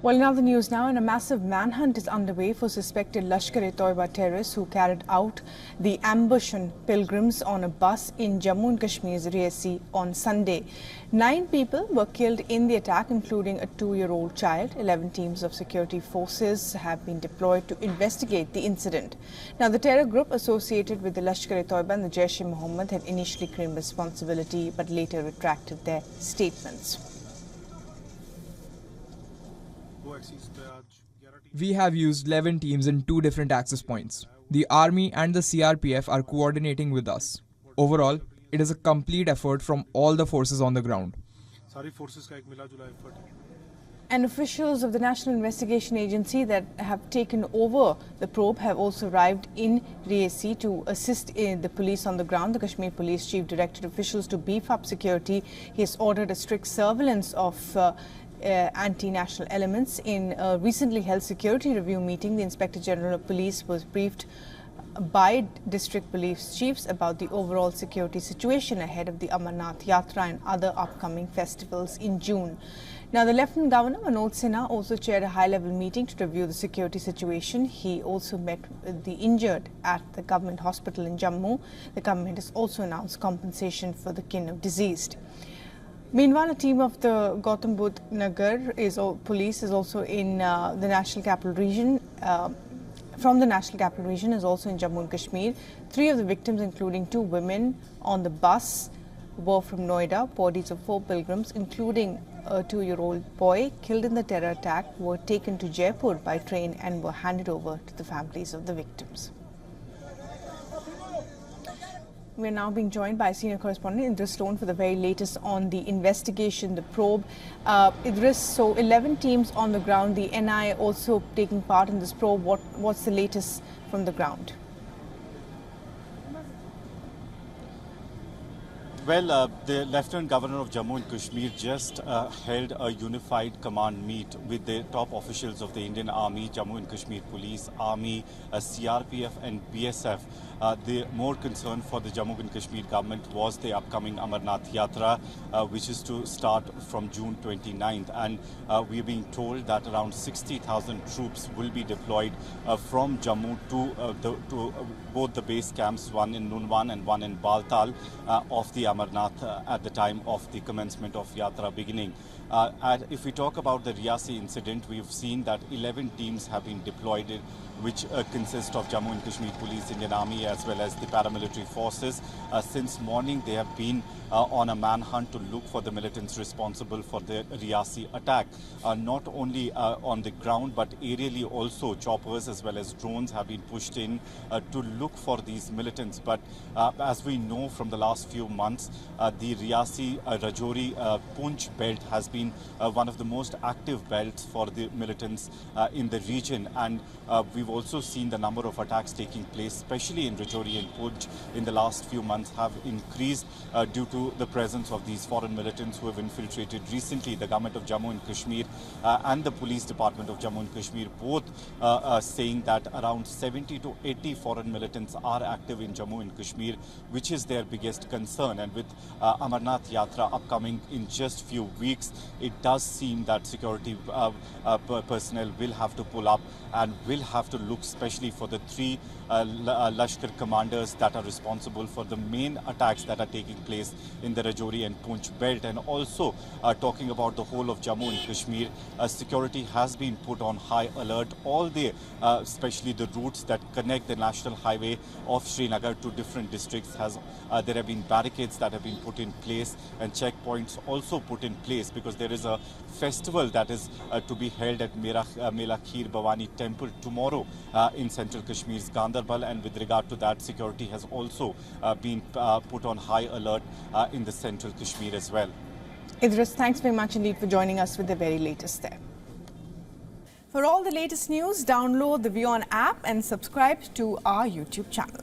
Well, in other news now, and a massive manhunt is underway for suspected Lashkar-e-Toiba terrorists who carried out the ambush on pilgrims on a bus in Jammu and Kashmir's Reasi on Sunday. 9 people were killed in the attack, including a 2-year-old child. 11 teams of security forces have been deployed to investigate the incident. Now, the terror group associated with the Lashkar-e-Toiba and the Jaish-e-Mohammed had initially claimed responsibility, but later retracted their statements. We have used 11 teams in 2 different access points. The Army and the CRPF are coordinating with us. Overall, it is a complete effort from all the forces on the ground. And officials of the National Investigation Agency that have taken over the probe have also arrived in Reasi to assist in the police on the ground. The Kashmir Police Chief directed officials to beef up security. He has ordered a strict surveillance of anti-national elements. In a recently held security review meeting, the Inspector General of Police was briefed by district police chiefs about the overall security situation ahead of the Amarnath Yatra and other upcoming festivals in June. Now, the Lieutenant Governor Manoj Sinha also chaired a high-level meeting to review the security situation. He also met with the injured at the government hospital in Jammu. The government has also announced compensation for the kin of deceased. Meanwhile, a team of the Gautam Budh Nagar police is also in the National Capital Region. From the National Capital Region is also in Jammu and Kashmir. 3 of the victims, including 2 women on the bus, were from Noida. Bodies of 4 pilgrims, including a 2-year-old boy killed in the terror attack, were taken to Jaipur by train and were handed over to the families of the victims. We are now being joined by senior correspondent Idris Stone for the very latest on the investigation, the probe. Idris, so 11 teams on the ground, the NI also taking part in this probe. What's the latest from the ground? Well, the Lieutenant Governor of Jammu and Kashmir just held a unified command meet with the top officials of the Indian Army, Jammu and Kashmir Police, Army, CRPF and BSF. The more concern for the Jammu and Kashmir government was the upcoming Amarnath Yatra, which is to start from June 29th. And we are being told that around 60,000 troops will be deployed from Jammu to both the base camps, one in Nunwan and one in Baltal of the Amarnath at the time of the commencement of Yatra beginning. And if we talk about the Reasi incident, we've seen that 11 teams have been deployed, which consist of Jammu and Kashmir Police, Indian Army as well as the paramilitary forces. Since morning they have been on a manhunt to look for the militants responsible for the Reasi attack. Not only on the ground but aerially also, choppers as well as drones have been pushed in to look for these militants. But as we know from the last few months, the Reasi Rajouri Poonch belt has been one of the most active belts for the militants in the region, and we've also seen the number of attacks taking place, especially in Rajouri and Poonch, in the last few months have increased due to the presence of these foreign militants who have infiltrated recently the government of Jammu and Kashmir and the police department of Jammu and Kashmir, both saying that around 70 to 80 foreign militants are active in Jammu and Kashmir, which is their biggest concern. And with Amarnath Yatra upcoming in just few weeks, it does seem that security personnel will have to pull up and will have to look especially for the 3 Lashkar commanders that are responsible for the main attacks that are taking place in the Rajouri and Poonch belt. And also talking about the whole of Jammu and Kashmir, security has been put on high alert. All the, especially the routes that connect the national highway of Srinagar to different districts, there have been barricades that have been put in place and checkpoints also put in place, because there is a festival that is to be held at Mela Kheer Bhavani temple tomorrow in central Kashmir's Ganderbal, and with regard to that, security has also been put on high alert in the central Kashmir as well. Idris, thanks very much indeed for joining us with the very latest there. For all the latest news, download the WION app and subscribe to our YouTube channel.